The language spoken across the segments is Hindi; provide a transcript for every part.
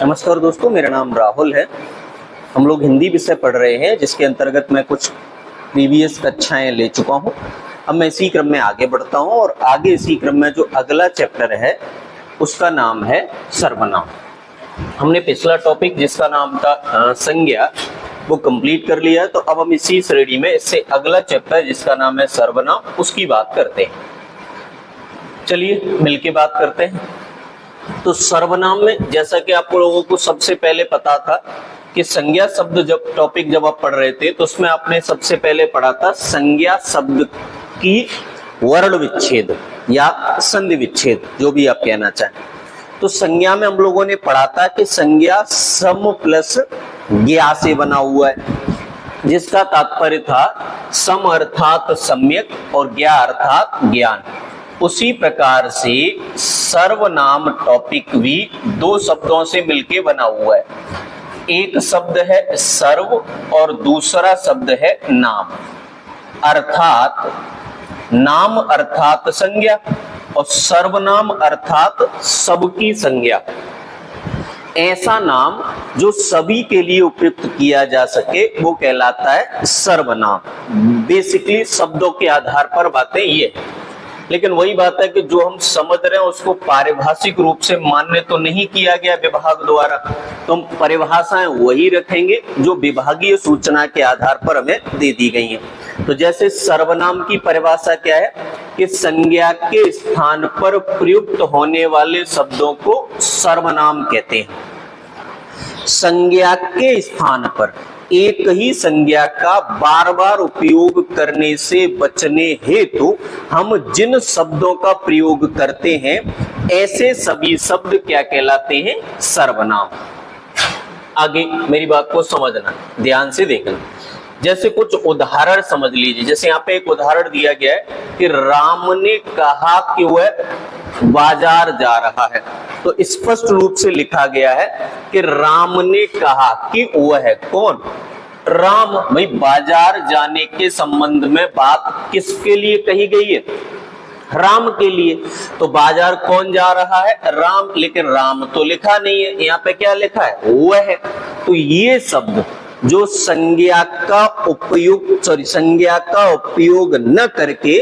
नमस्कार दोस्तों, मेरा नाम राहुल है। हम लोग हिंदी विषय पढ़ रहे हैं जिसके अंतर्गत मैं कुछ प्रीवियस कक्षाएं ले चुका हूं। अब मैं इसी क्रम में आगे बढ़ता हूं और आगे इसी क्रम में जो अगला चैप्टर है उसका नाम है सर्वनाम। हमने पिछला टॉपिक जिसका नाम था संज्ञा वो कंप्लीट कर लिया, तो अब हम इसी श्रेणी में इससे अगला चैप्टर जिसका नाम है सर्वनाम उसकी बात करते हैं। चलिए मिलके बात करते हैं। तो सर्वनाम में जैसा कि आप लोगों को सबसे पहले पता था कि संज्ञा शब्द जब आप पढ़ रहे थे तो उसमें आपने सबसे पहले पढ़ा था संज्ञा शब्द की वर्ण विच्छेद या संधि विच्छेद, जो भी आप कहना चाहें। तो संज्ञा में हम लोगों ने पढ़ा था कि संज्ञा सम प्लस ज्ञा से बना हुआ है, जिसका तात्पर्य था सम अर्थात सम्यक और ज्ञा अर्थात ज्ञान। उसी प्रकार से सर्वनाम टॉपिक भी दो शब्दों से मिलके बना हुआ है। एक शब्द है सर्व और दूसरा शब्द है नाम। अर्थात नाम अर्थात संज्ञा और सर्वनाम अर्थात सबकी संज्ञा। ऐसा नाम जो सभी के लिए उपयुक्त किया जा सके वो कहलाता है सर्वनाम। बेसिकली शब्दों के आधार पर बातें ये, लेकिन वही बात है कि जो हम समझ रहे हैं उसको पारिभाषिक रूप से मान्य तो नहीं किया गया विभाग द्वारा, तो हम परिभाषाएं वही रखेंगे जो विभागीय सूचना के आधार पर हमें दे दी गई हैं। तो जैसे सर्वनाम की परिभाषा क्या है कि संज्ञा के स्थान पर प्रयुक्त होने वाले शब्दों को सर्वनाम कहते हैं। संज्ञा के स्थान पर एक ही संज्ञा का बार बार उपयोग करने से बचने हेतु हम जिन शब्दों का प्रयोग करते हैं ऐसे सभी शब्द क्या कहलाते हैं? सर्वनाम। आगे मेरी बात को समझना, ध्यान से देखना। जैसे कुछ उदाहरण समझ लीजिए। जैसे यहाँ पे एक उदाहरण दिया गया है कि राम ने कहा कि वह बाजार जा रहा है, तो स्पष्ट रूप से लिखा गया है कि राम ने कहा कि वह कौन? राम। भाई बाजार जाने के संबंध में बात किसके लिए कही गई है? राम के लिए। तो बाजार कौन जा रहा है? राम। लेकिन राम तो लिखा नहीं है, यहाँ पे क्या लिखा है? वह है। तो ये शब्द जो संज्ञा का उपयोग न करके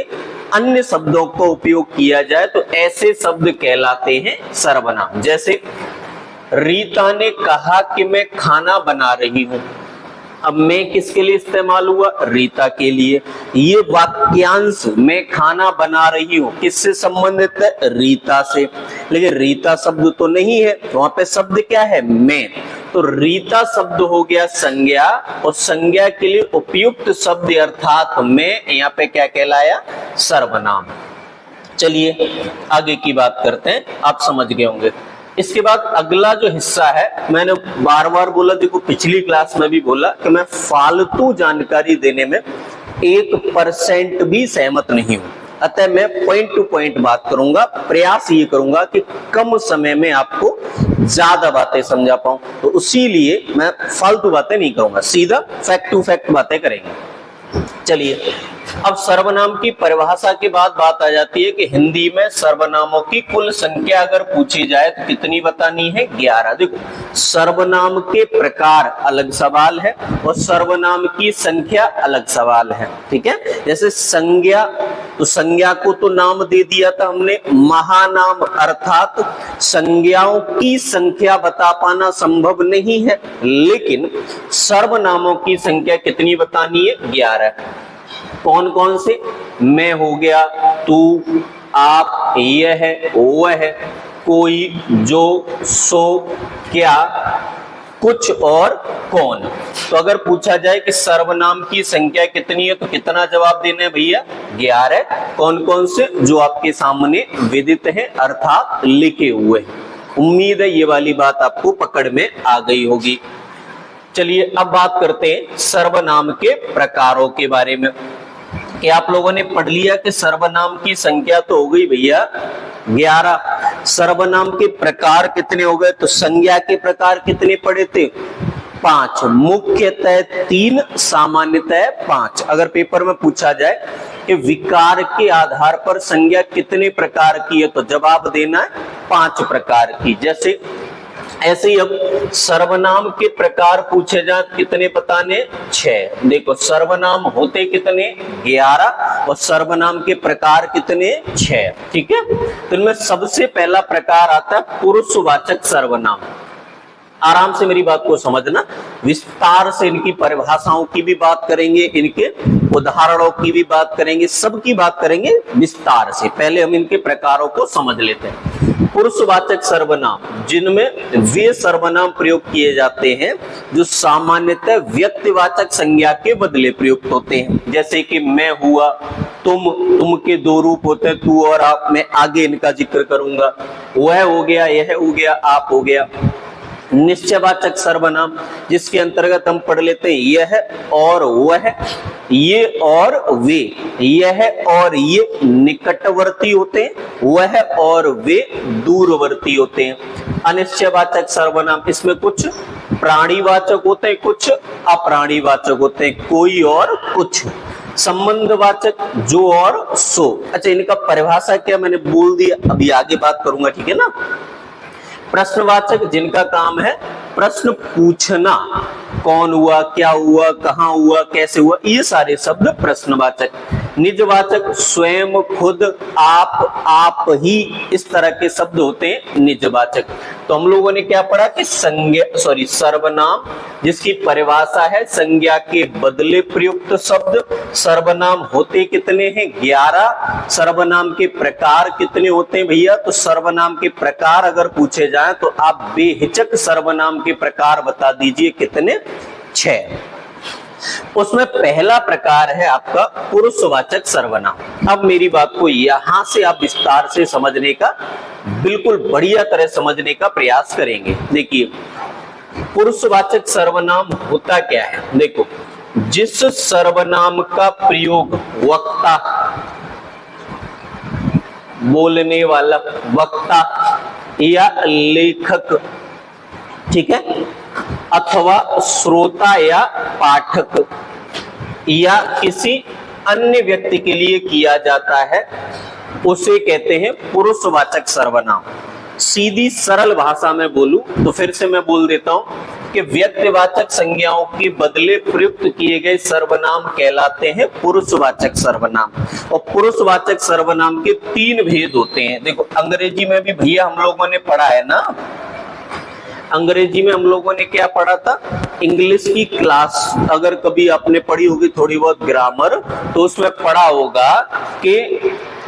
अन्य शब्दों को उपयोग किया जाए तो ऐसे शब्द कहलाते हैं सर्वनाम। जैसे रीता ने कहा कि मैं खाना बना रही हूं। अब मैं किसके लिए इस्तेमाल हुआ? रीता के लिए। ये वाक्यांश मैं खाना बना रही हूं किससे संबंधित है? रीता से। लेकिन रीता शब्द तो नहीं है, वहां पे शब्द क्या है? मैं। तो रीता शब्द हो गया संज्ञा और संज्ञा के लिए उपयुक्त शब्द अर्थात मैं यहाँ पे क्या कहलाया? सर्वनाम। चलिए आगे की बात करते हैं, आप समझ गए होंगे। इसके बाद अगला जो हिस्सा है, मैंने बार बार बोला, देखो पिछली क्लास में भी बोला कि मैं फालतू जानकारी देने में 1% भी सहमत नहीं हूं। अतः मैं पॉइंट टू पॉइंट बात करूंगा। प्रयास ये करूंगा कि कम समय में आपको ज्यादा बातें समझा पाऊं, तो इसीलिए मैं फालतू बातें नहीं करूंगा, सीधा फैक्ट टू फैक्ट बातें करेंगे। चलिए अब सर्वनाम की परिभाषा के बाद बात आ जाती है कि हिंदी में सर्वनामों की कुल संख्या अगर पूछी जाए तो कितनी बतानी है? 11। देखो सर्वनाम के प्रकार अलग सवाल है और सर्वनाम की संख्या अलग सवाल है, ठीक है। जैसे संज्ञा, तो संज्ञा को तो नाम दे दिया था हमने महानाम, अर्थात संज्ञाओं की संख्या बता पाना संभव नहीं है, लेकिन सर्वनामों की संख्या कितनी बतानी है? 11। कौन कौन से? मैं हो गया, तू, आप, यह है, वह है, कोई, जो, सो, क्या, कुछ और कौन। तो अगर पूछा जाए कि सर्वनाम की संख्या कितनी है तो कितना जवाब देना है भैया? 11। कौन कौन से? जो आपके सामने विदित है अर्थात लिखे हुए। उम्मीद है ये वाली बात आपको पकड़ में आ गई होगी। चलिए अब बात करते हैं सर्वनाम के प्रकारों के बारे में। कि आप लोगों ने पढ़ लिया कि सर्वनाम की संख्या तो हो गई भैया 11। सर्वनाम के प्रकार कितने हो गए? तो संज्ञा के प्रकार कितने पढ़े थे? 5। मुख्यतः 3, सामान्यतः 5। अगर पेपर में पूछा जाए कि विकार के आधार पर संज्ञा कितने प्रकार की है तो जवाब देना है 5 प्रकार की। जैसे ऐसे ही अब सर्वनाम के प्रकार पूछे जाए कितने बताने? 6। देखो सर्वनाम होते कितने? 11 और सर्वनाम के प्रकार कितने? 6। ठीक है, तो इनमें सबसे पहला प्रकार आता है पुरुषवाचक सर्वनाम। आराम से मेरी बात को समझना, विस्तार से इनकी परिभाषाओं की भी बात करेंगे, इनके उदाहरणों की भी बात करेंगे, सबकी बात करेंगे विस्तार से। पहले हम इनके प्रकारों को समझ लेते हैं। पुरुषवाचक सर्वनाम, जिनमें वे सर्वनाम प्रयोग किए जाते हैं जो सामान्यतः व्यक्तिवाचक संज्ञा के बदले प्रयुक्त होते हैं, जैसे कि मैं हुआ, तुम के दो रूप होते हैं, तू और आप। मैं आगे इनका जिक्र करूंगा। वह हो गया, यह हो गया, आप हो गया। निश्चयवाचक सर्वनाम, जिसके अंतर्गत हम पढ़ लेते हैं यह और वह, ये और वे। यह और ये निकटवर्ती होते हैं, वह और वे दूरवर्ती होते हैं। अनिश्चयवाचक सर्वनाम, इसमें कुछ प्राणीवाचक होते हैं, कुछ अप्राणीवाचक होते हैं, कोई और कुछ। संबंधवाचक, जो और सो। अच्छा, इनका परिभाषा क्या मैंने बोल दिया, अभी आगे बात करूंगा, ठीक है ना। प्रश्नवाचक, जिनका काम है प्रश्न पूछना, कौन हुआ, क्या हुआ, कहां हुआ, कैसे हुआ, ये सारे शब्द प्रश्नवाचक। निजवाचक, स्वयं, खुद, आप ही, इस तरह के शब्द होते हैं निजवाचक। तो हम लोगों ने क्या पढ़ा कि सर्वनाम, जिसकी परिभाषा है संज्ञा के बदले प्रयुक्त शब्द। सर्वनाम होते कितने हैं? 11। सर्वनाम के प्रकार कितने होते हैं भैया? तो सर्वनाम के प्रकार अगर पूछे जाए तो आप बेहिचक सर्वनाम के प्रकार बता दीजिए कितने? 6। उसमें पहला प्रकार है आपका पुरुषवाचक सर्वनाम। अब मेरी बात को यहां से आप विस्तार से समझने का, बिल्कुल बढ़िया तरह समझने का प्रयास करेंगे। देखिए पुरुषवाचक सर्वनाम होता क्या है। देखो, जिस सर्वनाम का प्रयोग वक्ता, बोलने वाला, वक्ता या लेखक, ठीक है, अथवा श्रोता या पाठक या किसी अन्य व्यक्ति के लिए किया जाता है, उसे कहते हैं पुरुषवाचक सर्वनाम। सीधी सरल भाषा में बोलूं तो फिर से मैं बोल देता हूं कि व्यक्तिवाचक संज्ञाओं के बदले प्रयुक्त किए गए सर्वनाम कहलाते हैं पुरुषवाचक सर्वनाम। और पुरुषवाचक सर्वनाम के 3 भेद होते हैं। देखो अंग्रेजी में भी भैया हम लोगों ने पढ़ा है ना, अंग्रेजी में हम लोगों ने क्या पढ़ा था? इंग्लिश की क्लास अगर कभी आपने पढ़ी होगी, थोड़ी बहुत ग्रामर, तो उसमें पढ़ा होगा कि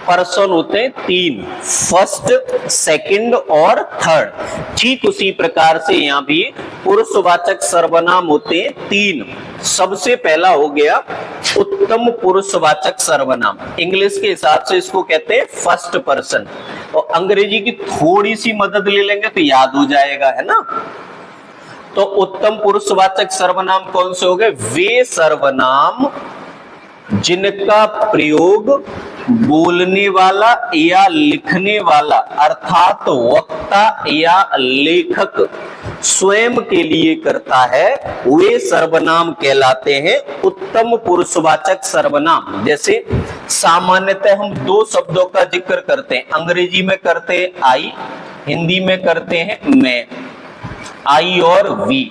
पर्सन होते हैं 3, फर्स्ट, सेकंड और थर्ड। ठीक उसी प्रकार से यहाँ भी पुरुषवाचक सर्वनाम होते हैं 3। सबसे पहला हो गया उत्तम पुरुषवाचक सर्वनाम, इंग्लिश के हिसाब से इसको कहते हैं फर्स्ट पर्सन। और अंग्रेजी की थोड़ी सी मदद ले लेंगे तो याद हो जाएगा, है ना। तो उत्तम पुरुषवाचक सर्वनाम कौन से हो गए? वे सर्वनाम जिनका प्रयोग बोलने वाला या लिखने वाला अर्थात वक्ता या लेखक स्वयं के लिए करता है, वे सर्वनाम कहलाते हैं उत्तम पुरुषवाचक सर्वनाम। जैसे सामान्यतः हम 2 शब्दों का जिक्र करते हैं, अंग्रेजी में करते हैं आई, हिंदी में करते हैं मैं, आई और वी।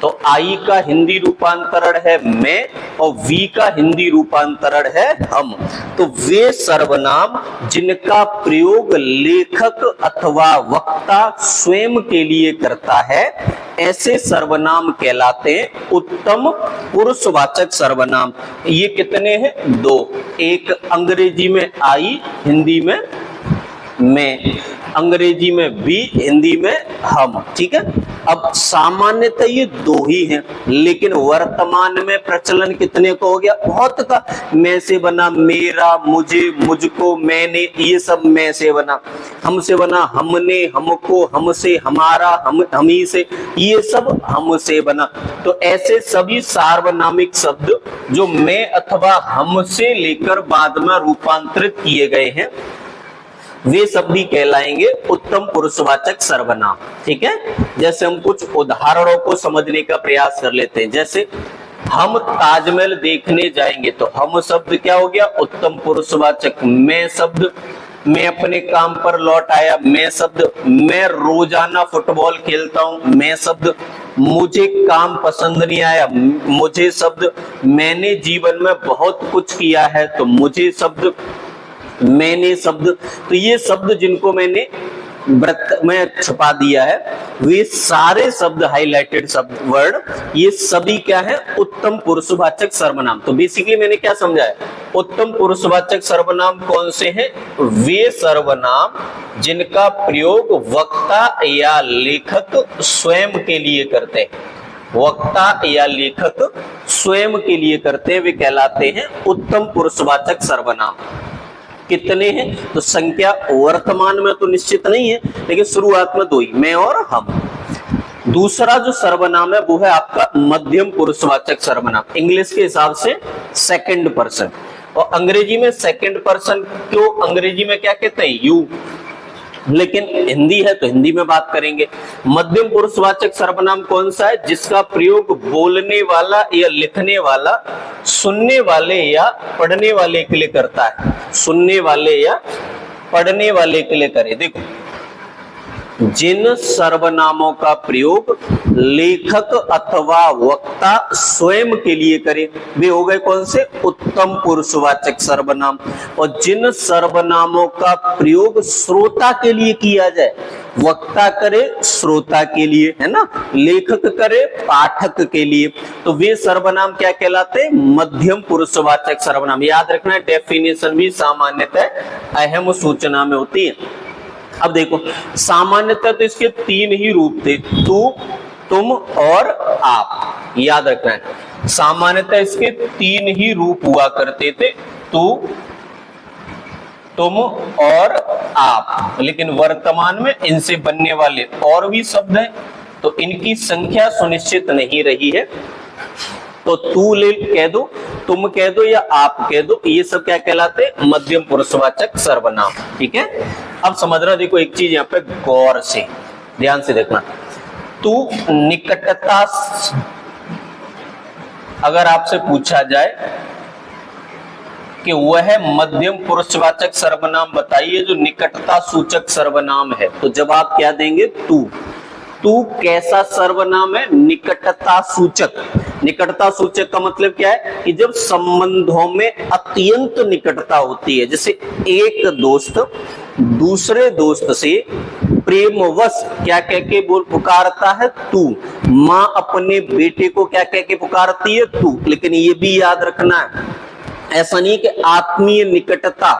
तो आई का हिंदी रूपांतरण है मैं और वी का हिंदी रूपांतरण है हम। तो वे सर्वनाम जिनका प्रयोग लेखक अथवा वक्ता स्वयं के लिए करता है, ऐसे सर्वनाम कहलाते हैं उत्तम पुरुषवाचक सर्वनाम। ये कितने हैं? 2। एक अंग्रेजी में आई, हिंदी में मैं, अंग्रेजी में भी, हिंदी में हम। ठीक है, अब सामान्यतः ये 2 ही हैं, लेकिन वर्तमान में प्रचलन कितने को हो गया? बहुत का। मैं से बना मेरा, मुझे, मुझको, मैंने, ये सब मैं से बना। हमसे बना हमने, हमको, हमसे, हमारा, हमी से, ये सब हमसे बना। तो ऐसे सभी सार्वनामिक शब्द जो मैं अथवा हमसे लेकर बाद में रूपांतरित किए गए हैं, वे सब भी कहलाएंगे उत्तम पुरुषवाचक सर्वनाम। ठीक है, जैसे हम कुछ उदाहरणों को समझने का प्रयास कर लेते हैं। जैसे हम ताजमहल देखने जाएंगे, तो हम शब्द क्या हो गया? उत्तम पुरुषवाचक। मैं शब्द मैं अपने काम पर लौट आया, मैं शब्द मैं रोजाना फुटबॉल खेलता हूं, मैं शब्द मुझे काम पसंद नहीं आया, मुझे शब्द मैंने जीवन में बहुत कुछ किया है, तो मुझे शब्द मैंने शब्द। तो ये शब्द जिनको मैंने वृत्त में छुपा दिया है, वे सारे शब्द हाईलाइटेड शब्द वर्ड, ये सभी क्या है, उत्तम पुरुषवाचक सर्वनाम। तो बेसिकली मैंने क्या समझाया, उत्तम पुरुषवाचक सर्वनाम कौन से हैं, वे सर्वनाम जिनका प्रयोग वक्ता या लेखक स्वयं के लिए करते हैं, वक्ता या लेखक स्वयं के लिए करते हैं, वे कहलाते हैं उत्तम पुरुषवाचक सर्वनाम। कितने हैं, तो संख्या वर्तमान में तो निश्चित नहीं है, लेकिन शुरुआत में 2 ही, मैं और हम। दूसरा जो सर्वनाम है वो है आपका मध्यम पुरुषवाचक सर्वनाम, इंग्लिश के हिसाब से सेकंड पर्सन, और अंग्रेजी में सेकंड पर्सन क्यों, अंग्रेजी में क्या कहते हैं, यू, लेकिन हिंदी है तो हिंदी में बात करेंगे। मध्यम पुरुषवाचक सर्वनाम कौन सा है, जिसका प्रयोग बोलने वाला या लिखने वाला सुनने वाले या पढ़ने वाले के लिए करता है, सुनने वाले या पढ़ने वाले के लिए करे। देखो, जिन सर्वनामों का प्रयोग लेखक अथवा वक्ता स्वयं के लिए करे, वे हो गए कौन से, उत्तम पुरुषवाचक सर्वनाम। और जिन सर्वनामों का प्रयोग श्रोता के लिए किया जाए, वक्ता करे श्रोता के लिए, है ना, लेखक करे पाठक के लिए, तो वे सर्वनाम क्या कहलाते हैं, मध्यम पुरुषवाचक सर्वनाम। याद रखना, डेफिनेशन भी सामान्यतः अहम सूचना में होती है। अब देखो, सामान्यतः तो इसके 3 ही रूप थे, तू, तुम और आप। याद रखना है, सामान्यतः इसके 3 ही रूप हुआ करते थे, तू, तुम और आप, लेकिन वर्तमान में इनसे बनने वाले और भी शब्द हैं, तो इनकी संख्या सुनिश्चित नहीं रही है। तो तू ले कह दो, तुम कह दो या आप कह दो, ये सब क्या कहलाते हैं, मध्यम पुरुषवाचक सर्वनाम। ठीक है, अब समझना, देखो एक चीज यहाँ पे गौर से ध्यान से देखना, तू निकटता, अगर आपसे पूछा जाए कि वह मध्यम पुरुषवाचक सर्वनाम बताइए जो निकटता सूचक सर्वनाम है, तो जवाब क्या देंगे, तू। तू कैसा सर्वनाम है, निकटता सूचक। निकटता सूचक का मतलब क्या है कि जब संबंधों में अत्यंत निकटता होती है, जैसे एक दोस्त दूसरे दोस्त से प्रेमवश क्या कह के पुकारता है, तू। माँ अपने बेटे को क्या कह के पुकारती है, तू। लेकिन ये भी याद रखना है, ऐसा नहीं कि आत्मीय निकटता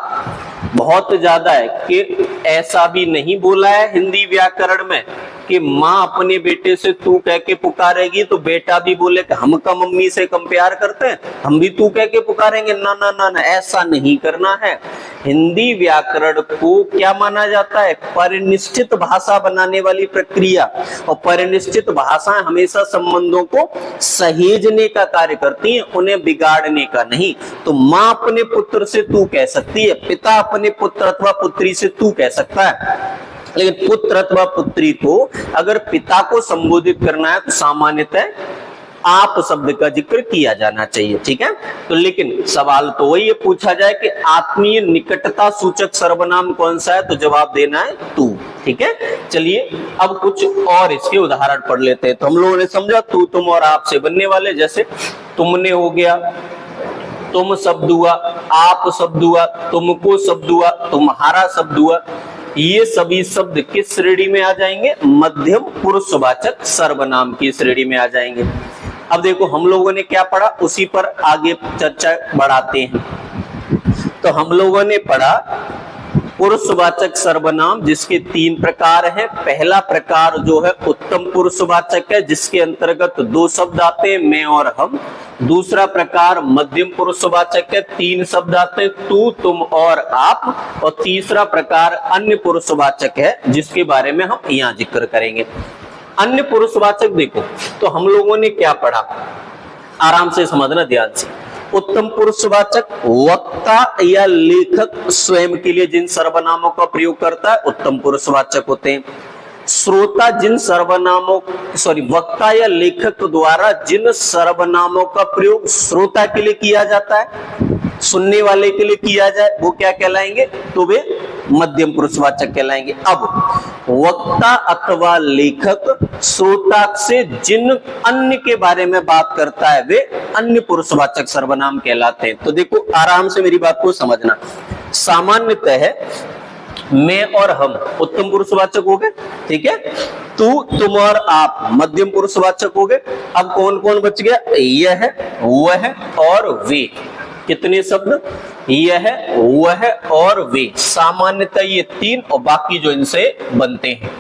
बहुत ज्यादा है, कि ऐसा भी नहीं बोला है हिंदी व्याकरण में कि माँ अपने बेटे से तू कह के पुकारेगी तो बेटा भी बोले कि हम का मम्मी से कम प्यार करते हैं, हम भी तू कह के पुकारेंगे। ना ना ना ना, ऐसा नहीं करना है। हिंदी व्याकरण को क्या माना जाता है, परिनिश्चित भाषा बनाने वाली प्रक्रिया, और परिनिश्चित भाषाएं हमेशा संबंधों को सहेजने का कार्य करती हैं, उन्हें बिगाड़ने का नहीं। तो माँ अपने पुत्र से तू कह सकती है, पिता अपने पुत्र अथवा पुत्री से तू कह सकता है, लेकिन पुत्र अथवा पुत्री को अगर पिता को संबोधित करना है तो सामान्यतः आप शब्द का जिक्र किया जाना चाहिए। ठीक है, तो लेकिन सवाल तो वही पूछा जाए कि आत्मीय निकटता सूचक सर्वनाम कौन सा है, तो जवाब देना है तू। ठीक है, चलिए अब कुछ और इसके उदाहरण पढ़ लेते हैं। तो हम लोगों ने समझा तू, तुम और आप से बनने वाले, जैसे तुमने हो गया, तुम शब्द हुआ, आप शब्द हुआ, तुमको शब्द हुआ, तुम्हारा शब्द हुआ। ये सभी शब्द किस श्रेणी में आ जाएंगे, मध्यम पुरुषवाचक सर्वनाम की श्रेणी में आ जाएंगे। अब देखो हम लोगों ने क्या पढ़ा, उसी पर आगे चर्चा बढ़ाते हैं। तो हम लोगों ने पढ़ा पुरुषवाचक सर्वनाम जिसके 3 प्रकार हैं। पहला प्रकार जो है उत्तम पुरुषवाचक है, जिसके अंतर्गत 2 शब्द आते हैं, मैं और हम। दूसरा प्रकार मध्यम पुरुषवाचक है, 3 शब्द आते हैं, तू, तुम और आप। और तीसरा प्रकार अन्य पुरुषवाचक है, जिसके बारे में हम यहाँ जिक्र करेंगे। अन्य पुरुषवाचक देखो, तो हम लोगों ने क्या पढ़ा, आराम से समझना ध्यान से। उत्तम पुरुषवाचक वक्ता या लेखक स्वयं के लिए जिन सर्वनामों का प्रयोग करता है, उत्तम पुरुषवाचक होते हैं। श्रोता जिन सर्वनामों वक्ता या लेखक द्वारा जिन सर्वनामों का प्रयोग श्रोता के लिए किया जाता है, सुनने वाले के लिए किया जाए, वो क्या कहलाएंगे, तो वे मध्यम पुरुषवाचक कहलाएंगे। अब वक्ता अथवा लेखक श्रोता से जिन अन्य के बारे में बात करता है वे अन्य पुरुषवाचक सर्वनाम कहलाते हैं। तो देखो आराम से मेरी बात को समझना। सामान्यतः है मैं और हम उत्तम पुरुषवाचक हो गए, ठीक है। तू, तुम और आप मध्यम पुरुषवाचक हो गए। अब कौन कौन बच गया? यह, वह और वे। कितने शब्द? यह, वह और वे। सामान्यतः ये तीन और बाकी जो इनसे बनते हैं।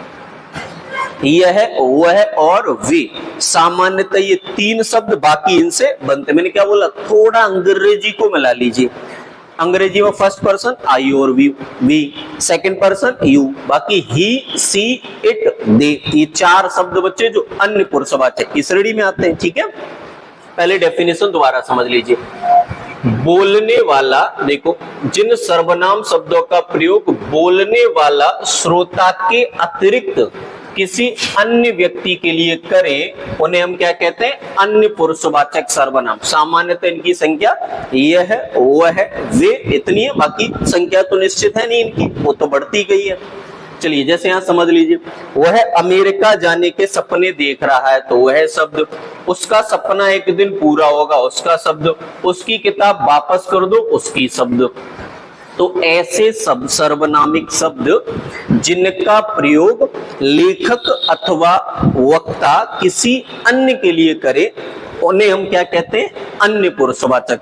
यह, वह और वे, सामान्यतः ये तीन शब्द बाकी इनसे बनते। मैंने क्या बोला? थोड़ा अंग्रेजी को मिला लीजिए। अंग्रेजी में फर्स्ट पर्सन आई और वी, सेकंड पर्सन यू, बाकी ही, सी, इट, दे। ये चार शब्द बच्चे जो अन्य पुरुषवाचक की श्रेणी में आते हैं, ठीक है। पहले डेफिनेशन दोबारा समझ लीजिए। बोलने वाला, देखो जिन सर्वनाम शब्दों का प्रयोग बोलने वाला श्रोता के अतिरिक्त किसी अन्य व्यक्ति के लिए करे उन्हें हम क्या कहते हैं? अन्य पुरुषवाचक सर्वनाम। सामान्यतः इनकी संख्या यह, वह, वे इतनी है, बाकी संख्या तो निश्चित है नहीं इनकी, वो तो बढ़ती गई है। चलिए जैसे यहां समझ लीजिए, वह अमेरिका जाने के सपने देख रहा है, तो वह शब्द। उसका सपना एक दिन पूरा होगा, उसका शब्द। उसकी किताब वापस कर दो, उसकी शब्द। तो ऐसे सब सर्वनामिक शब्द जिनका प्रयोग लेखक अथवा वक्ता किसी अन्य के लिए करे उन्हें हम क्या कहते हैं? अन्य पुरुषवाचक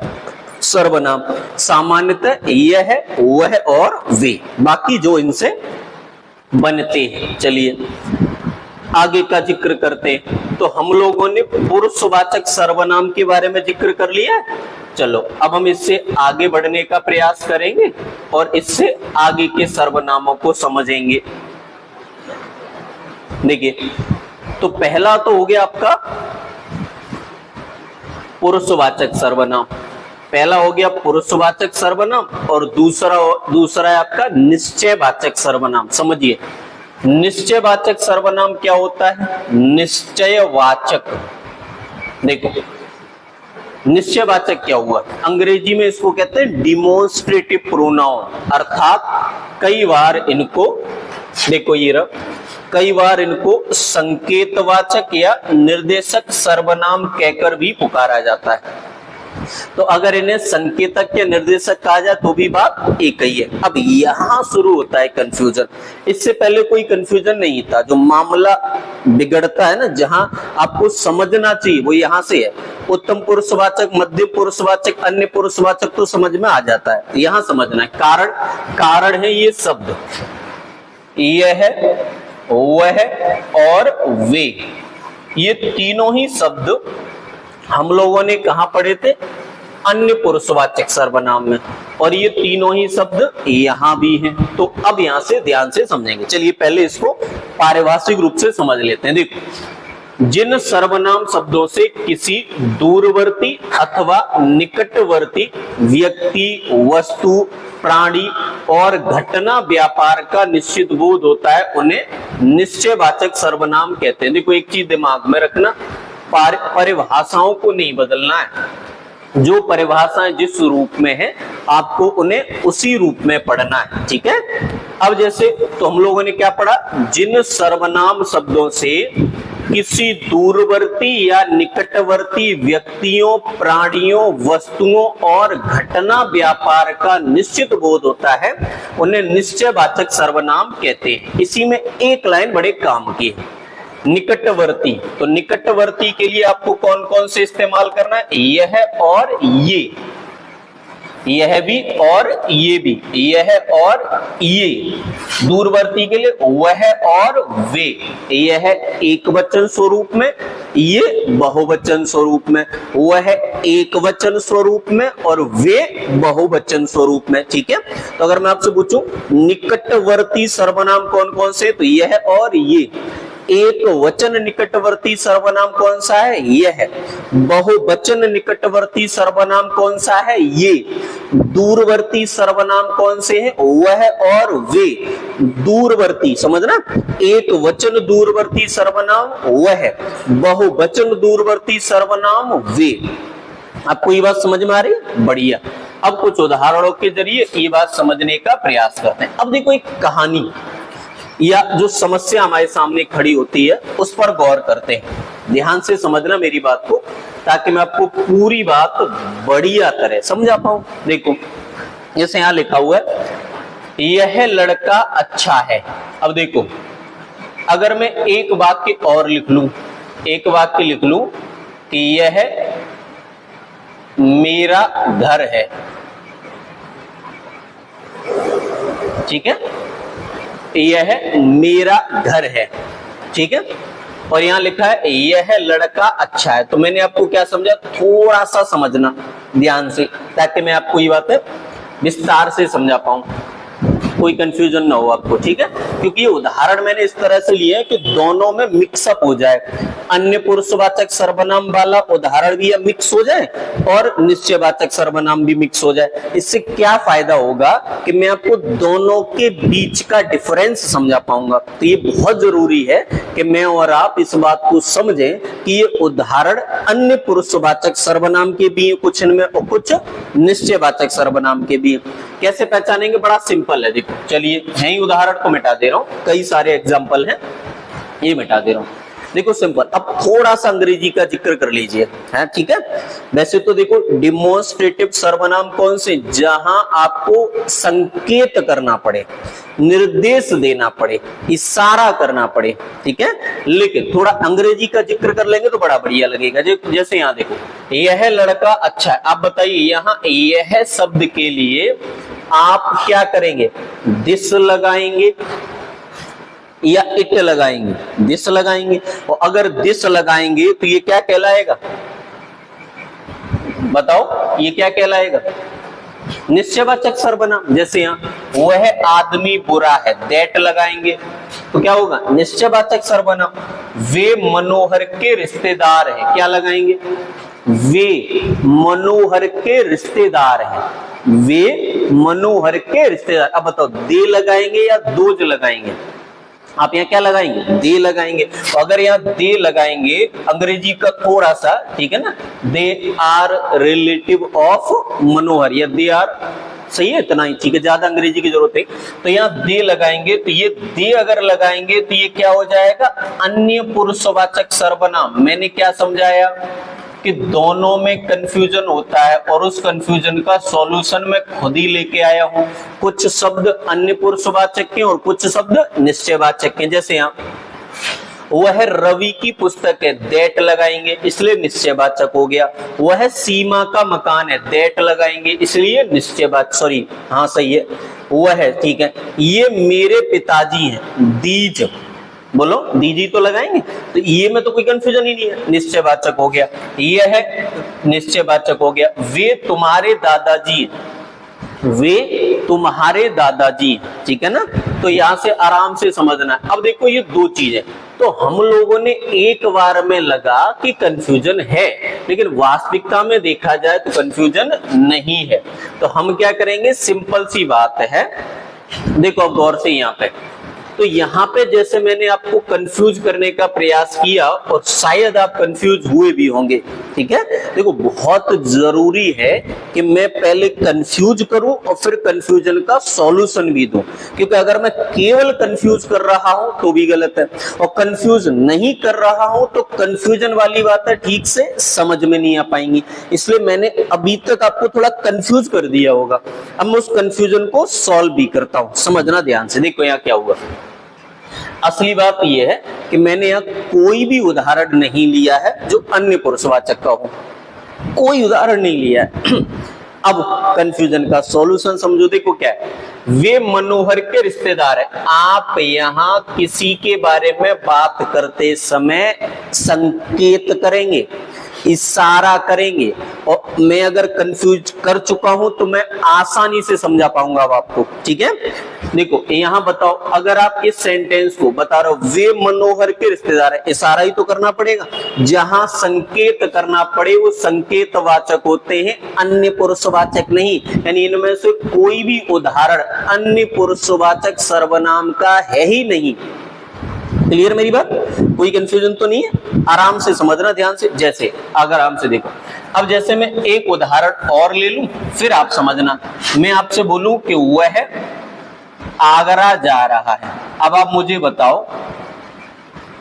सर्वनाम। सामान्यतः यह, वह और वे, बाकी जो इनसे बनते हैं। चलिए आगे का जिक्र करते हैं। तो हम लोगों ने पुरुषवाचक सर्वनाम के बारे में जिक्र कर लिया है। चलो अब हम इससे आगे बढ़ने का प्रयास करेंगे और इससे आगे के सर्वनामों को समझेंगे। देखिए, तो पहला तो हो गया आपका पुरुषवाचक सर्वनाम। पहला हो गया पुरुषवाचक सर्वनाम और दूसरा है आपका निश्चयवाचक सर्वनाम। समझिए निश्चयवाचक सर्वनाम क्या होता है? निश्चयवाचक, देखो निश्चयवाचक क्या हुआ? अंग्रेजी में इसको कहते हैं डिमोन्स्ट्रेटिव प्रोनाउन, अर्थात कई बार इनको, देखो ये रहा, कई बार इनको संकेतवाचक या निर्देशक सर्वनाम कहकर भी पुकारा जाता है। तो अगर इन्हें संकेतक या निर्देशक कहा जाए तो भी बात एक ही है। अब यहां शुरू होता है कंफ्यूजन। इससे पहले कोई कंफ्यूजन नहीं था। जो मामला बिगड़ता है ना, जहां आपको समझना चाहिए वो यहां से है। उत्तम पुरुषवाचक, मध्य पुरुषवाचक, अन्य पुरुषवाचक तो समझ में आ जाता है, यहां समझना है। कारण है ये शब्द, यह, वह और वे, ये तीनों ही शब्द हम लोगों ने कहा पढ़े थे? अन्य पुरुषवाचक सर्वनाम में। और ये तीनों ही शब्द यहां भी हैं। तो अब यहां से ध्यान से समझेंगे। चलिए पहले इसको पारिभाषिक रूप से समझ लेते हैं। देखो, जिन सर्वनाम शब्दों से किसी दूरवर्ती अथवा निकटवर्ती व्यक्ति, वस्तु, प्राणी और घटना व्यापार का निश्चित बोध होता है उन्हें निश्चयवाचक सर्वनाम कहते हैं। देखो एक चीज दिमाग में रखना, परिभाषाओं को नहीं बदलना है। जो परिभाषाएं जिस रूप में है आपको उन्हें उसी रूप में पढ़ना है, ठीक है। अब जैसे तो हम लोगों ने क्या पढ़ा? जिन सर्वनाम शब्दों से किसी दूरवर्ती या निकटवर्ती व्यक्तियों, प्राणियों, वस्तुओं और घटना व्यापार का निश्चित बोध होता है उन्हें निश्चयवाचक सर्वनाम कहते हैं। इसी में एक लाइन बड़े काम की है, निकटवर्ती। तो निकटवर्ती के लिए आपको कौन कौन से इस्तेमाल करना है? यह और ये, यह भी और ये भी, यह और ये। दूरवर्ती के लिए वह और वे, यह एक वचन स्वरूप में, ये बहुवचन स्वरूप में, वह एक वचन स्वरूप में और वे बहुवचन स्वरूप में, ठीक है। तो अगर मैं आपसे पूछूं निकटवर्ती सर्वनाम कौन कौन से, तो यह और ये। एक वचन निकटवर्ती सर्वनाम कौन सा है? यह है। बहुवचन निकटवर्ती सर्वनाम कौन सा है? ये। दूरवर्ती सर्वनाम कौन से हैं? वह और वे। दूरवर्ती समझना, एक वचन दूरवर्ती सर्वनाम वह, बहुवचन दूरवर्ती सर्वनाम वे। आपको ये बात समझ में आ रही? बढ़िया। अब कुछ उदाहरणों के जरिए ये बात समझने का प्रयास करते हैं। अब देखो, एक कहानी या जो समस्या हमारे सामने खड़ी होती है उस पर गौर करते हैं। ध्यान से समझना मेरी बात को, ताकि मैं आपको पूरी बात बढ़िया तरह समझा पाऊं। देखो, जैसे यहां लिखा हुआ है, यह लड़का अच्छा है। अब देखो, अगर मैं एक वाक्य और लिख लूं, एक वाक्य लिख लूं कि यह मेरा घर है, ठीक है, यह मेरा घर है, ठीक है, और यहां लिखा है यह लड़का अच्छा है। तो मैंने आपको क्या समझा, थोड़ा सा समझना ध्यान से, ताकि मैं आपको ये बात विस्तार से समझा पाऊं, कोई कंफ्यूजन ना हो आपको, ठीक है। क्योंकि ये उदाहरण मैंने इस तरह से लिए कि दोनों में मिक्सअप हो जाए, अन्य पुरुषवाचक सर्वनाम वाला उदाहरण भी मिक्स हो जाए और निश्चयवाचक सर्वनाम भी मिक्स हो जाए। इससे क्या फायदा होगा कि मैं आपको दोनों के बीच का डिफरेंस समझा पाऊंगा। तो ये बहुत जरूरी है कि मैं और आप इस बात को समझें कि ये उदाहरण अन्य पुरुषवाचक सर्वनाम के भी कुछ इनमें और कुछ निश्चयवाचक सर्वनाम के भी। कैसे पहचानेंगे, बड़ा सिंपल है। देखो, चलिए, है ही उदाहरण को मिटा दे रहा हूं, कई सारे एग्जाम्पल हैं, ये मिटा दे रहा हूं। देखो, सिंपल। अब थोड़ा सा अंग्रेजी का जिक्र कर लीजिए, है, ठीक है। वैसे तो देखो, डिमोन्स्ट्रेटिव सर्वनाम कौन से, जहां आपको संकेत करना पड़े, निर्देश देना पड़े, इशारा करना पड़े, ठीक है। लेकिन थोड़ा अंग्रेजी का जिक्र कर लेंगे तो बड़ा बढ़िया लगेगा। जैसे यहाँ देखो, यह लड़का अच्छा है। आप बताइए, यहाँ यह शब्द के लिए आप क्या करेंगे, दिस लगाएंगे या इट लगाएंगे, दिस लगाएंगे। और अगर दिस लगाएंगे तो ये क्या कहलाएगा, बताओ, ये क्या कहलाएगा, निश्चयवाचक सर्वनाम। जैसे यहाँ वह आदमी बुरा है, दैट लगाएंगे तो क्या होगा, निश्चयवाचक सर्वनाम। वे मनोहर के रिश्तेदार हैं, क्या लगाएंगे, वे मनोहर के रिश्तेदार हैं, वे मनोहर के रिश्तेदार। अब बताओ, दे लगाएंगे या दोज लगाएंगे, आप यहाँ क्या लगाएंगे, दे लगाएंगे। तो अगर यहाँ दे लगाएंगे, अंग्रेजी का थोड़ा सा, ठीक है ना, दे आर रिलेटिव ऑफ मनोहर, या दे आर, सही है, इतना ही, ठीक है, ज्यादा अंग्रेजी की जरूरत है। तो यहाँ दे लगाएंगे, तो ये दे अगर लगाएंगे तो ये क्या हो जाएगा, अन्य पुरुषवाचक सर्वनाम। मैंने क्या समझाया कि दोनों में कंफ्यूजन होता है और उस कंफ्यूजन का सॉल्यूशन मैं खुद ही लेके आया हूं। कुछ शब्द अन्य पुरुषवाचक के और कुछ शब्द निश्चयवाचक के। जैसे यहाँ वह रवि की पुस्तक है, दैट लगाएंगे, इसलिए निश्चयवाचक हो गया। वह सीमा का मकान है, दैट लगाएंगे, इसलिए निश्चयवाचक, सॉरी, हाँ सही है, वह है, ठीक है। ये मेरे पिताजी हैं, दीज, बोलो, दीजी तो लगाएंगे, तो ये में तो कोई कंफ्यूजन ही नहीं है, निश्चयवाचक हो गया। ये है निश्चयवाचक हो गया। वे तुम्हारे दादाजी, वे तुम्हारे दादाजी, ठीक है ना। तो यहां से आराम से समझना है। अब देखो, ये दो चीजें तो हम लोगों ने एक बार में लगा कि कंफ्यूजन है, लेकिन वास्तविकता में देखा जाए तो कंफ्यूजन नहीं है। तो हम क्या करेंगे, सिंपल सी बात है। देखो अब गौर से यहाँ पे, तो यहाँ पे जैसे मैंने आपको कंफ्यूज करने का प्रयास किया और शायद आप कंफ्यूज हुए भी होंगे, ठीक है। देखो, बहुत जरूरी है कि मैं पहले कंफ्यूज करूं और फिर कंफ्यूजन का सॉल्यूशन भी दूं, क्योंकि अगर मैं केवल कंफ्यूज कर रहा हूं तो भी गलत है, और कंफ्यूज नहीं कर रहा हूं तो कंफ्यूजन वाली बातें ठीक से समझ में नहीं आ पाएंगी। इसलिए मैंने अभी तक आपको थोड़ा कंफ्यूज कर दिया होगा, अब मैं उस कंफ्यूजन को सॉल्व भी करता हूं। समझना ध्यान से। देखो यहाँ क्या हुआ, असली बात यह है कि मैंने यहाँ कोई भी उदाहरण नहीं लिया है जो अन्य पुरुषवाचक का हो, कोई उदाहरण नहीं लिया है। अब कंफ्यूजन का सॉल्यूशन समझो। देखो क्या है, वे मनोहर के रिश्तेदार है। आप यहाँ किसी के बारे में बात करते समय संकेत करेंगे, इशारा करेंगे, और मैं अगर कंफ्यूज कर चुका हूं तो मैं आसानी से समझा पाऊंगा अब आपको, ठीक है। देखो यहां बताओ, अगर आप इस सेंटेंस को बता रहे हो वे मनोहर के रिश्तेदार है, इशारा ही तो करना पड़ेगा। जहां संकेत करना पड़े वो संकेतवाचक होते हैं, अन्य पुरुषवाचक नहीं। यानी इनमें से कोई भी उदाहरण अन्य पुरुषवाचक सर्वनाम का है ही नहीं। क्लियर मेरी बात, कोई कंफ्यूजन तो नहीं है। आराम से समझना ध्यान से। जैसे अगर आराम से देखो, अब जैसे मैं एक उदाहरण और ले लूं, फिर आप समझना। मैं आपसे बोलूं कि वह आगरा जा रहा है। अब आप मुझे बताओ,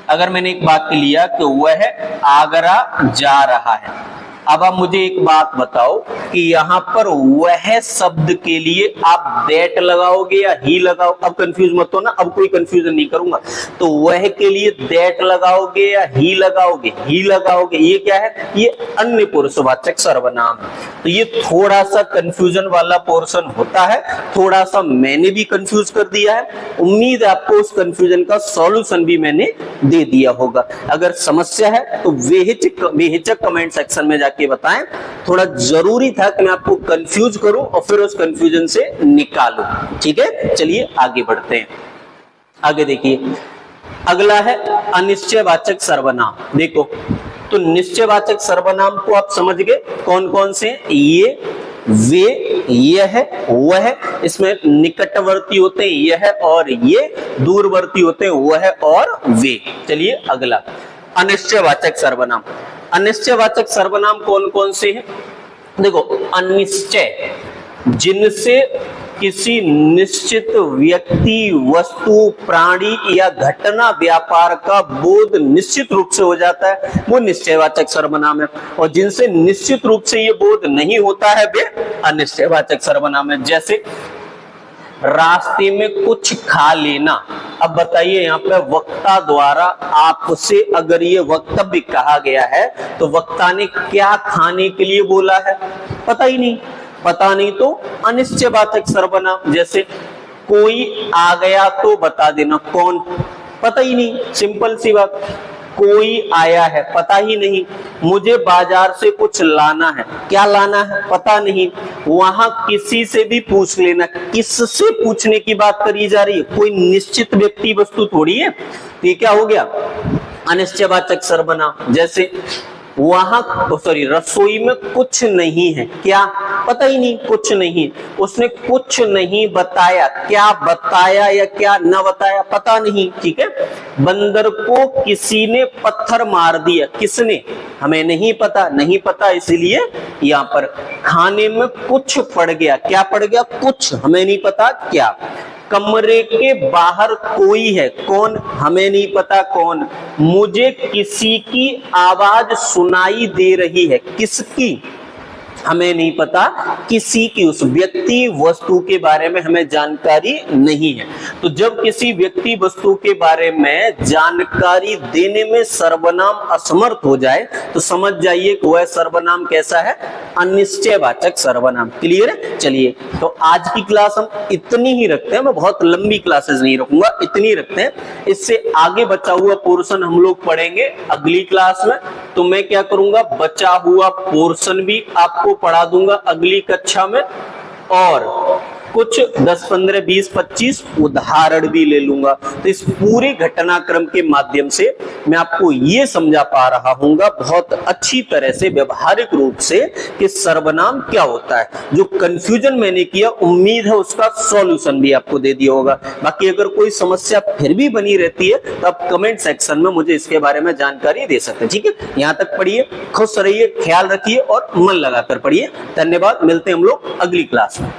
अगर मैंने एक वाक्य लिया कि वह आगरा जा रहा है, अब आप मुझे एक बात बताओ कि यहाँ पर वह शब्द के लिए आप दैट लगाओगे या ही लगाओ? अब कंफ्यूज मत हो ना, अब कोई कंफ्यूजन नहीं करूंगा। तो वह के लिए दैट लगाओगे या ही लगाओगे? ही लगाओगे। ये क्या है? ये अन्य पुरुषवाचक सर्वनाम है। तो ये थोड़ा सा कंफ्यूजन वाला पोर्शन होता है, थोड़ा सा मैंने भी कंफ्यूज कर दिया है। उम्मीद है आपको उस कंफ्यूजन का सॉल्यूशन भी मैंने दे दिया होगा। अगर समस्या है तो बेहिचक कमेंट सेक्शन में जाके बताएं। थोड़ा जरूरी था कि मैं आपको कंफ्यूज करूं और फिर उस कंफ्यूजन से निकालूं। ठीक है, चलिए आगे बढ़ते हैं। आगे देखिए, अगला है अनिश्चयवाचक सर्वनाम। देखो, तो निश्चयवाचक सर्वनाम को आप समझ गए कौन कौन से? ये, वे, यह, वह। इसमें निकटवर्ती होते हैं यह और ये, दूरवर्ती होते हैं वह और वे। चलिए अगला, अनिश्चयवाचक सर्वनाम। अनिश्चयवाचक सर्वनाम कौन कौन से हैं? देखो, अनिश्चय, जिनसे किसी निश्चित व्यक्ति, वस्तु, प्राणी या घटना, व्यापार का बोध निश्चित रूप से हो जाता है, वो निश्चयवाचक सर्वनाम है। और जिनसे निश्चित रूप से ये बोध नहीं होता है, वे अनिश्चयवाचक सर्वनाम है। जैसे रास्ते में कुछ खा लेना। अब बताइए, यहाँ पे वक्ता द्वारा आपसे अगर ये वक्तव्य कहा गया है तो वक्ता ने क्या खाने के लिए बोला है? पता ही नहीं। पता नहीं तो अनिश्चयवाचक सर्वनाम। जैसे कोई आ गया तो बता देना, कौन? पता ही नहीं, सिंपल सी बात। कोई आया है, पता ही नहीं। मुझे बाजार से कुछ लाना है, क्या लाना है? पता नहीं। वहां किसी से भी पूछ लेना, किससे पूछने की बात करी जा रही है? कोई निश्चित व्यक्ति वस्तु थोड़ी है। ये क्या हो गया? अनिश्चयवाचक सर्वनाम। जैसे वहां रसोई में कुछ नहीं है, क्या? पता ही नहीं, कुछ नहीं। उसने कुछ नहीं बताया, क्या बताया या क्या न बताया? पता नहीं। ठीक है। बंदर को किसी ने पत्थर मार दिया, किसने? हमें नहीं पता। नहीं पता, इसलिए यहाँ पर खाने में कुछ पड़ गया, क्या पड़ गया? कुछ, हमें नहीं पता क्या। कमरे के बाहर कोई है, कौन? हमें नहीं पता कौन। मुझे किसी की आवाज सुनाई दे रही है, किसकी? हमें नहीं पता, किसी की, उस व्यक्ति वस्तु के बारे में हमें जानकारी नहीं है। तो जब किसी व्यक्ति वस्तु के बारे में जानकारी देने में सर्वनाम असमर्थ हो जाए तो समझ जाइए कि वह सर्वनाम कैसा है? अनिश्चयवाचक सर्वनाम। क्लियर है? चलिए, तो आज की क्लास हम इतनी ही रखते हैं। मैं बहुत लंबी क्लासेस नहीं रखूंगा, इतनी रखते हैं। इससे आगे बचा हुआ पोर्शन हम लोग पढ़ेंगे अगली क्लास में। तो मैं क्या करूंगा, बचा हुआ पोर्शन भी आपको पढ़ा दूंगा अगली कक्षा में, और कुछ 10, 15, 20, 25 उदाहरण भी ले लूंगा। तो इस पूरे घटनाक्रम के माध्यम से मैं आपको ये समझा पा रहा हूंगा बहुत अच्छी तरह से, व्यवहारिक रूप से, कि सर्वनाम क्या होता है। जो कंफ्यूजन मैंने किया, उम्मीद है उसका सॉल्यूशन भी आपको दे दिया होगा। बाकी अगर कोई समस्या फिर भी बनी रहती है तो आप कमेंट सेक्शन में मुझे इसके बारे में जानकारी दे सकते हैं। ठीक है, यहाँ तक पढ़िए, खुश रहिए, ख्याल रखिए और मन लगाकर पढ़िए। धन्यवाद। मिलते हैं हम लोग अगली क्लास में।